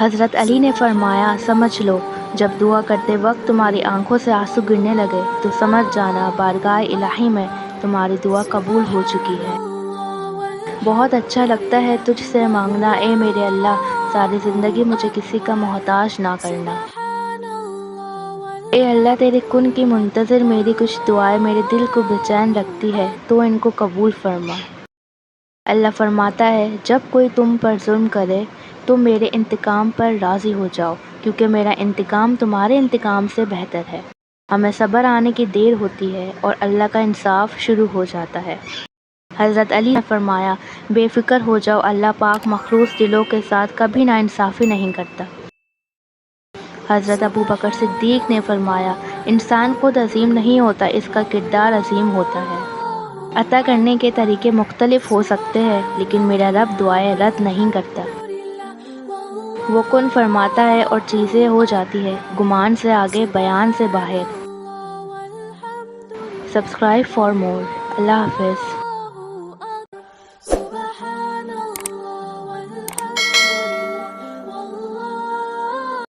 حضرت علی نے فرمایا، سمجھ لو جب دعا کرتے وقت تمہاری آنکھوں سے آنسو گرنے لگے تو سمجھ جانا بارگاہ الہی میں تمہاری دعا قبول ہو چکی ہے۔ بہت اچھا لگتا ہے تجھ سے مانگنا، اے میرے اللہ ساری زندگی مجھے کسی کا محتاج نہ کرنا۔ اے اللہ تیرے کن کی منتظر میری کچھ دعائیں میرے دل کو بے چین رکھتی ہے تو ان کو قبول فرما۔ اللہ فرماتا ہے، جب کوئی تم پر ظلم کرے تو میرے انتقام پر راضی ہو جاؤ کیونکہ میرا انتقام تمہارے انتقام سے بہتر ہے۔ ہمیں صبر آنے کی دیر ہوتی ہے اور اللہ کا انصاف شروع ہو جاتا ہے۔ حضرت علی نے فرمایا، بے فکر ہو جاؤ، اللہ پاک مخلوص دلوں کے ساتھ کبھی ناانصافی نہیں کرتا۔ حضرت ابو بکر صدیق نے فرمایا، انسان خود عظیم نہیں ہوتا، اس کا کردار عظیم ہوتا ہے۔ عطا کرنے کے طریقے مختلف ہو سکتے ہیں لیکن میرا رب دعائیں رد نہیں کرتا۔ وہ کن فرماتا ہے اور چیزیں ہو جاتی ہے، گمان سے آگے، بیان سے باہر۔ سبسکرائب فار مور۔ اللہ حافظ۔